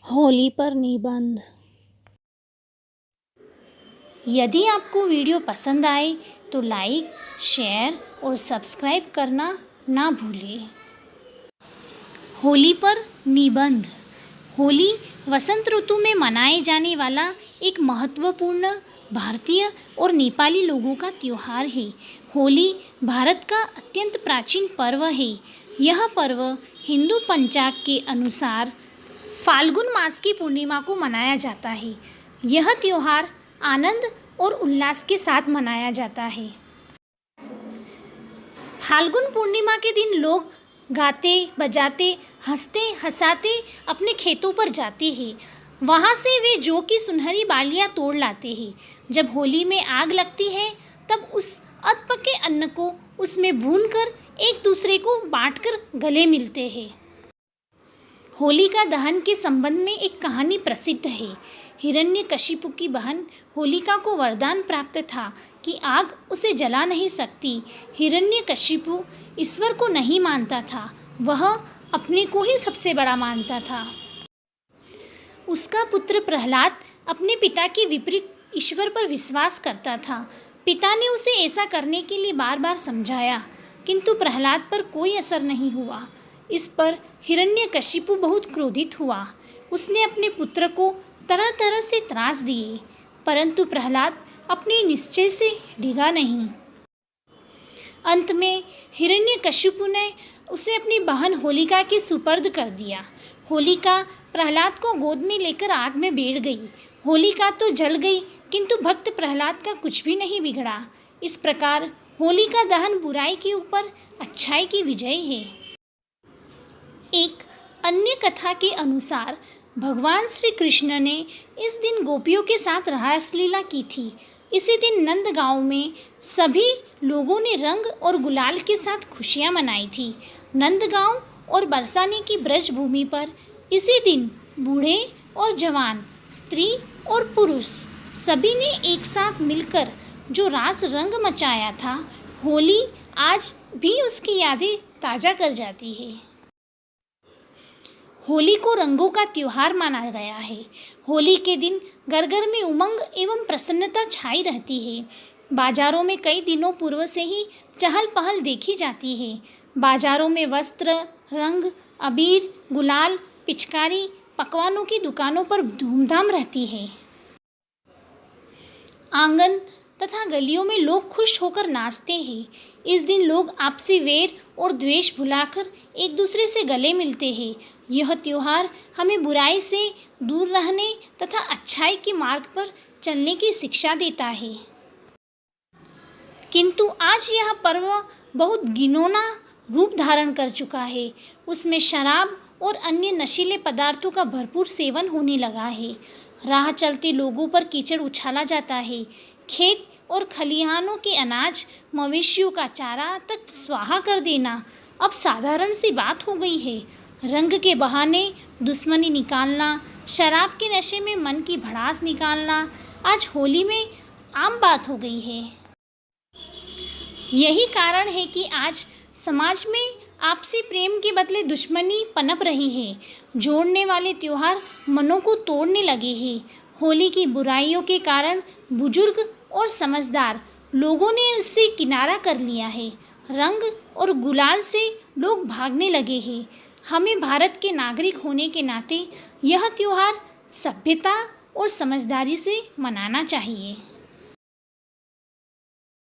होली पर निबंध। यदि आपको वीडियो पसंद आए तो लाइक, शेयर और सब्सक्राइब करना ना भूलें। होली पर निबंध। होली वसंत ऋतु में मनाए जाने वाला एक महत्वपूर्ण भारतीय और नेपाली लोगों का त्योहार है। होली भारत का अत्यंत प्राचीन पर्व है। यह पर्व हिंदू पंचांग के अनुसार फाल्गुन मास की पूर्णिमा को मनाया जाता है। यह त्योहार आनंद और उल्लास के साथ मनाया जाता है। फाल्गुन पूर्णिमा के दिन लोग गाते बजाते हंसते हंसाते अपने खेतों पर जाते हैं। वहाँ से वे जौ की सुनहरी बालियाँ तोड़ लाते हैं। जब होली में आग लगती है तब उस अधपके अन्न को उसमें भूनकर एक दूसरे को बांटकर गले मिलते हैं। होलिका दहन के संबंध में एक कहानी प्रसिद्ध है। हिरण्यकशिपु की बहन होलिका को वरदान प्राप्त था कि आग उसे जला नहीं सकती। हिरण्यकशिपु ईश्वर को नहीं मानता था, वह अपने को ही सबसे बड़ा मानता था। उसका पुत्र प्रहलाद अपने पिता के विपरीत ईश्वर पर विश्वास करता था। पिता ने उसे ऐसा करने के लिए बार बार समझाया, किंतु प्रहलाद पर कोई असर नहीं हुआ। इस पर हिरण्यकशिपु बहुत क्रोधित हुआ। उसने अपने पुत्र को तरह तरह से त्रास दिए, परंतु प्रहलाद अपने निश्चय से डिगा नहीं। अंत में हिरण्यकशिपु ने उसे अपनी बहन होलिका के सुपर्द कर दिया। होलिका प्रहलाद को गोद में लेकर आग में बैठ गई। होलिका तो जल गई, किंतु भक्त प्रहलाद का कुछ भी नहीं बिगड़ा। इस प्रकार होलिका दहन बुराई के ऊपर अच्छाई की विजय है। एक अन्य कथा के अनुसार भगवान श्री कृष्ण ने इस दिन गोपियों के साथ रासलीला की थी। इसी दिन नंदगांव में सभी लोगों ने रंग और गुलाल के साथ खुशियां मनाई थी। नंदगांव और बरसाने की ब्रज भूमि पर इसी दिन बूढ़े और जवान, स्त्री और पुरुष सभी ने एक साथ मिलकर जो रास रंग मचाया था, होली आज भी उसकी यादें ताज़ा कर जाती है। होली को रंगों का त्योहार माना गया है। होली के दिन घर घर में उमंग एवं प्रसन्नता छाई रहती है। बाजारों में कई दिनों पूर्व से ही चहल पहल देखी जाती है। बाजारों में वस्त्र, रंग, अबीर, गुलाल, पिचकारी, पकवानों की दुकानों पर धूमधाम रहती है। आंगन तथा गलियों में लोग खुश होकर नाचते हैं। इस दिन लोग आपसी वैर और द्वेष भुलाकर एक दूसरे से गले मिलते हैं। यह त्योहार हमें बुराई से दूर रहने तथा अच्छाई के मार्ग पर चलने की शिक्षा देता है। किंतु आज यह पर्व बहुत घिनौना रूप धारण कर चुका है। उसमें शराब और अन्य नशीले पदार्थों का भरपूर सेवन होने लगा है। राह चलते लोगों पर कीचड़ उछाला जाता है। खेत और खलिहानों के अनाज, मवेशियों का चारा तक स्वाहा कर देना अब साधारण सी बात हो गई है। रंग के बहाने दुश्मनी निकालना, शराब के नशे में मन की भड़ास निकालना आज होली में आम बात हो गई है। यही कारण है कि आज समाज में आपसी प्रेम के बदले दुश्मनी पनप रही है। जोड़ने वाले त्योहार मनों को तोड़ने लगे हैं। होली की बुराइयों के कारण बुजुर्ग और समझदार लोगों ने इससे किनारा कर लिया है। रंग और गुलाल से लोग भागने लगे हैं। हमें भारत के नागरिक होने के नाते यह त्योहार सभ्यता और समझदारी से मनाना चाहिए।